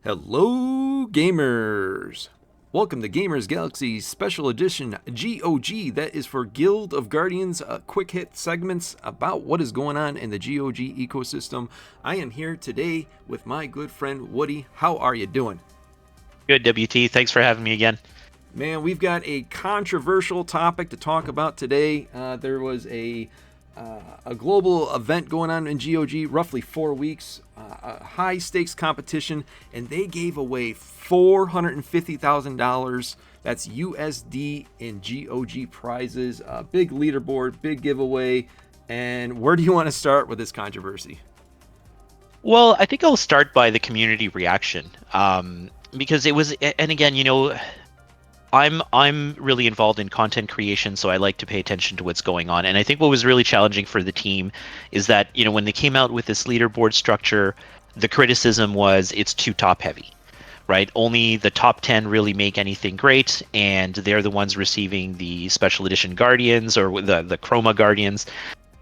Hello, gamers! Welcome to Gamers Galaxie Special Edition GOG. That is for Guild of Guardians, quick hit segments about what is going on in the GOG ecosystem. I am here today with my good friend Woody. How are you doing? Good, WT. Thanks for having me again. Man, we've got a controversial topic to talk about today. There was a global event going on in GOG, roughly 4 weeks, a high stakes competition, and they gave away $450,000. That's USD in GOG prizes, big leaderboard, big giveaway. And where do you want to start with this controversy? Well, I think I'll start by the community reaction, because it was, and again, I'm really involved in content creation, so I like to pay attention to what's going on. And I think what was really challenging for the team is that, when they came out with this leaderboard structure, the criticism was it's too top heavy, right? Only the top 10 really make anything great, and they're the ones receiving the special edition Guardians or the Chroma Guardians.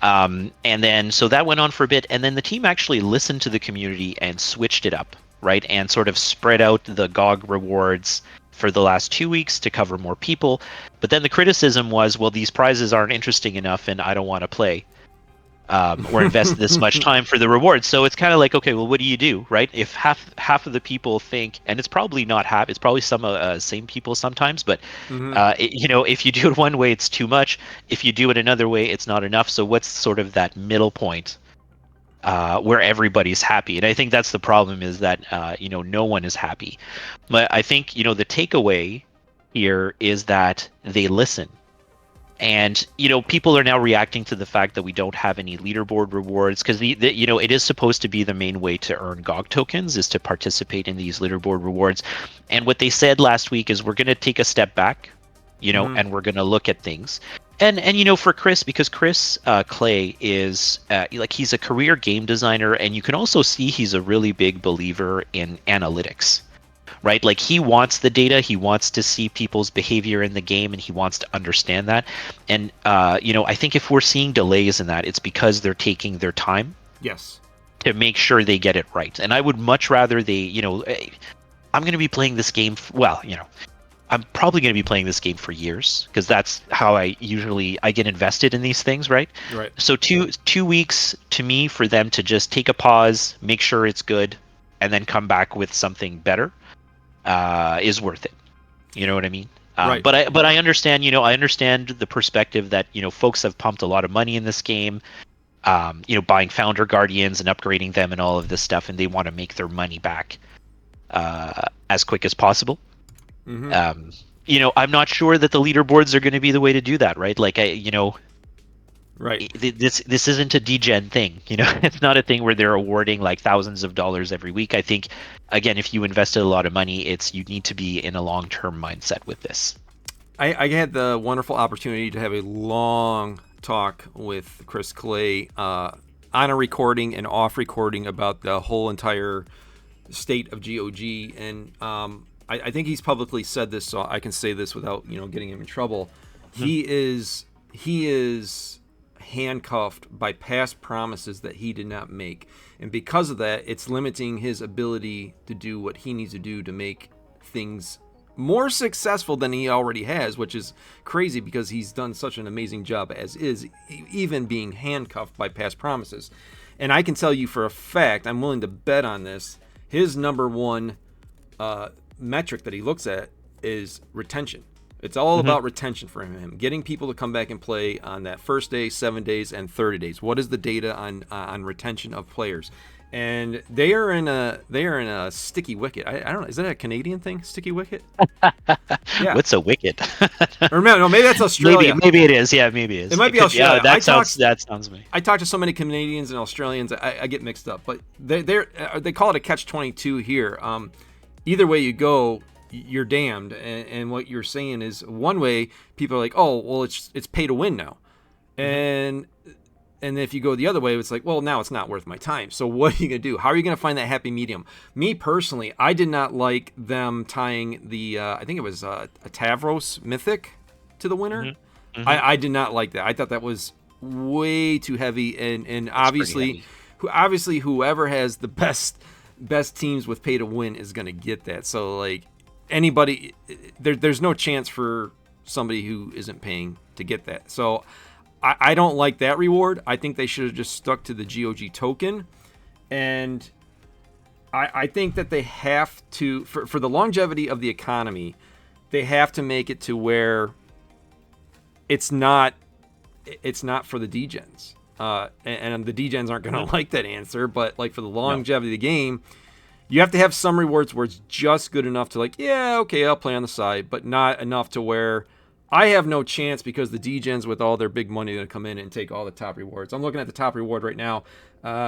And then, so that went on for a bit, and then the team actually listened to the community and switched it up, right? And sort of spread out the GOG rewards for the last 2 weeks to cover more people. But then the criticism was, well, these prizes aren't interesting enough and I don't want to play or invest this much time for the rewards. So it's kind of like, okay, well, what do you do, right? If half of the people think, and it's probably not half, it's probably some same people sometimes, but if you do it one way, it's too much. If you do it another way, it's not enough. So what's sort of that middle point where everybody's happy? And I think that's the problem, is that no one is happy. But I think the takeaway here is that they listen, and people are now reacting to the fact that we don't have any leaderboard rewards, because it is supposed to be the main way to earn GOG tokens, is to participate in these leaderboard rewards. And what they said last week is, we're going to take a step back, and we're going to look at things. And for Chris, because Chris Clay is he's a career game designer, and you can also see he's a really big believer in analytics, right? Like, he wants the data, he wants to see people's behavior in the game, and he wants to understand that. And I think if we're seeing delays in that, it's because they're taking their time, Yes, to make sure they get it right. And I would much rather I'm going to be playing this game. I'm probably going to be playing this game for years, because that's how I get invested in these things, right? right. So 2 weeks to me, for them to just take a pause, make sure it's good, and then come back with something better, is worth it. You know what I mean? Right. But I understand. I understand the perspective that folks have pumped a lot of money in this game, buying Founder Guardians and upgrading them and all of this stuff, and they want to make their money back as quick as possible. Mm-hmm. I'm not sure that the leaderboards are going to be the way to do that, right? Like, Right. This isn't a degen thing. It's not a thing where they're awarding like thousands of dollars every week. I think, again, if you invested a lot of money, you need to be in a long-term mindset with this. I had the wonderful opportunity to have a long talk with Chris Clay on a recording and off recording about the whole entire state of GOG, and I think he's publicly said this, so I can say this without getting him in trouble. He is handcuffed by past promises that he did not make, and because of that, it's limiting his ability to do what he needs to do to make things more successful than he already has, which is crazy, because he's done such an amazing job as is, even being handcuffed by past promises. And I can tell you for a fact, I'm willing to bet on this, his number one metric that he looks at is retention. It's all about retention for him, getting people to come back and play on that first day, 7 days, and 30 days. What is the data on retention of players? And they are in a sticky wicket. I don't know. Is that a Canadian thing? Sticky wicket? Yeah. What's a wicket? Or no, maybe that's Australia. Maybe it is. Yeah, maybe it is. It might be Australia. Yeah, that sounds me. I talk to so many Canadians and Australians, I get mixed up. But they call it a catch-22 here. Either way you go, you're damned. And what you're saying is, one way people are like, oh, well, it's pay to win now, and if you go the other way, it's like, well, now it's not worth my time. So what are you gonna do? How are you gonna find that happy medium? Me personally, I did not like them tying the I think it was a Tavros Mythic to the winner. I did not like that. I thought that was way too heavy, and obviously whoever has the best best teams with pay to win is going to get that. So like anybody, there's no chance for somebody who isn't paying to get that. So I don't like that reward. I think they should have just stuck to the GOG token. And I think that they have to, for the longevity of the economy, they have to make it to where it's not for the degens. And the degens aren't going to like that answer, but like for the longevity of the game, you have to have some rewards where it's just good enough to like, yeah, okay, I'll play on the side, but not enough to where I have no chance because the degens with all their big money are going to come in and take all the top rewards. I'm looking at the top reward right now. Paloof,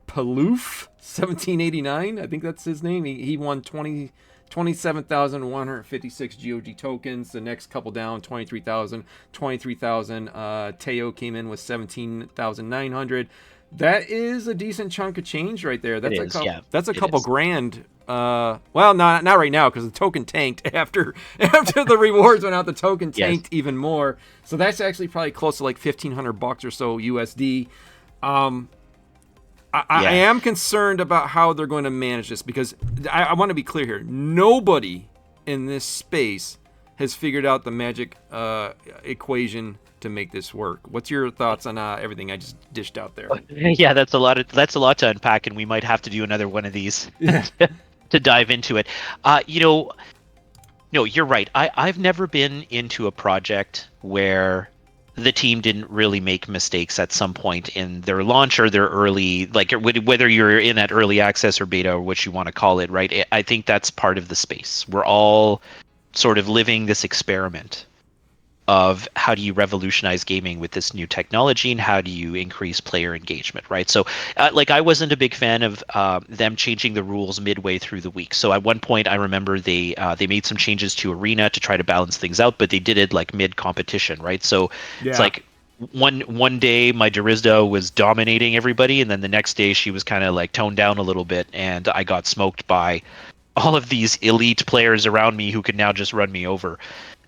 1789, I think that's his name. He won 27,156 GOG tokens. The next couple down, 23,000. Teo came in with 17,900. That is a decent chunk of change right there. That's a couple grand. Well, not right now because the token tanked after the rewards went out. The token tanked even more. So that's actually probably close to like $1,500 or so USD. I am concerned about how they're going to manage this because I want to be clear here. Nobody in this space has figured out the magic equation to make this work. What's your thoughts on everything I just dished out there? Yeah, that's a lot to unpack, and we might have to do another one of these to dive into it. No, you're right. I've never been into a project where the team didn't really make mistakes at some point in their launch or their early, like whether you're in that early access or beta or what you want to call it, right? I think that's part of the space. We're all sort of living this experiment of how do you revolutionize gaming with this new technology and how do you increase player engagement, right? So like I wasn't a big fan of them changing the rules midway through the week. So at one point I remember they made some changes to Arena to try to balance things out, but they did it like mid competition, right? So it's like one day my Durizda was dominating everybody, and then the next day she was kind of like toned down a little bit, and I got smoked by all of these elite players around me who could now just run me over.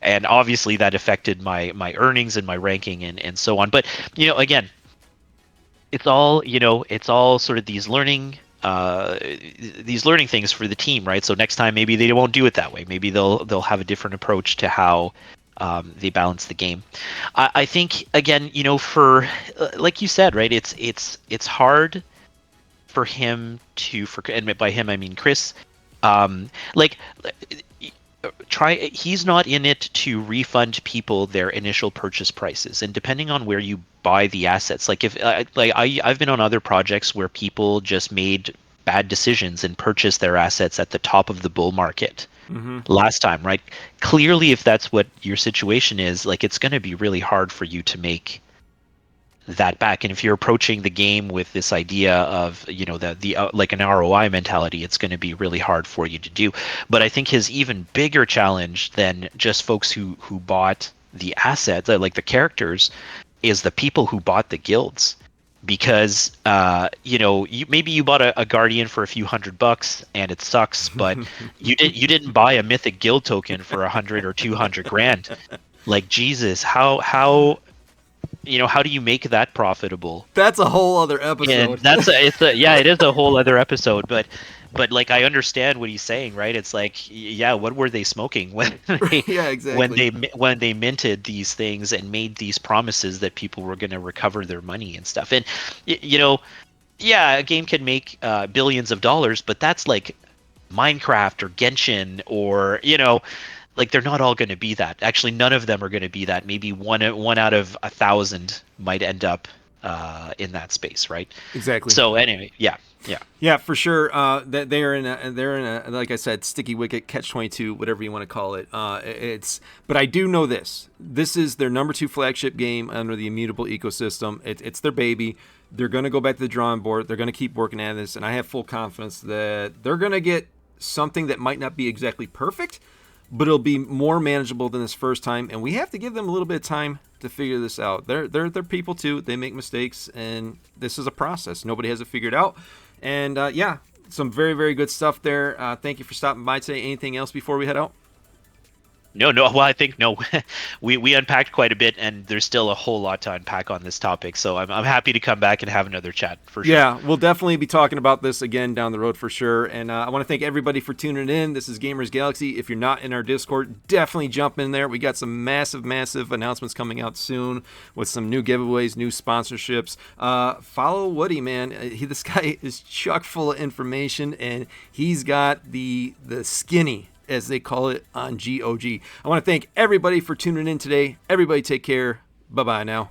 And obviously that affected my earnings and my ranking and so on. But, again, it's all sort of these learning things for the team, right? So next time maybe they won't do it that way. Maybe they'll have a different approach to how they balance the game. I think, again, for like you said, right, it's hard for him to, and by him I mean Chris, he's not in it to refund people their initial purchase prices, and depending on where you buy the assets, like if I've been on other projects where people just made bad decisions and purchased their assets at the top of the bull market last time, right? Clearly, if that's what your situation is, like it's going to be really hard for you to make that back. And if you're approaching the game with this idea of like an ROI mentality, it's going to be really hard for you to do. But I think his even bigger challenge than just folks who bought the assets, like the characters, is the people who bought the guilds. Because maybe you bought a guardian for a few $100 and it sucks, but you didn't buy a mythic guild token for 100 or 200 grand. Like Jesus, how do you make that profitable? That's a whole other episode. And it is a whole other episode. But like I understand what he's saying, right? It's like, what were they smoking when they, exactly. when they minted these things and made these promises that people were going to recover their money and stuff? And a game can make billions of dollars, but that's like Minecraft or Genshin or like they're not all going to be that. Actually, none of them are going to be that. Maybe one out of 1,000 might end up in that space, right? Exactly. So anyway, yeah, for sure. That they're in a like I said, sticky wicket, catch-22, whatever you want to call it. But I do know this. This is their number 2 flagship game under the Immutable ecosystem. It's their baby. They're going to go back to the drawing board. They're going to keep working at this, and I have full confidence that they're going to get something that might not be exactly perfect, but it'll be more manageable than this first time, and we have to give them a little bit of time to figure this out. They're people too. They make mistakes, and this is a process. Nobody has it figured out. And some very, very good stuff there. Thank you for stopping by today. Anything else before we head out? No, no. Well, I think no. We unpacked quite a bit, and there's still a whole lot to unpack on this topic. So I'm happy to come back and have another chat for sure. Yeah, we'll definitely be talking about this again down the road for sure. And I want to thank everybody for tuning in. This is Gamers Galaxy. If you're not in our Discord, definitely jump in there. We got some massive announcements coming out soon with some new giveaways, new sponsorships. Follow Woody, man. This guy is chock full of information, and he's got the skinny, as they call it, on GOG. I want to thank everybody for tuning in today. Everybody take care. Bye-bye now.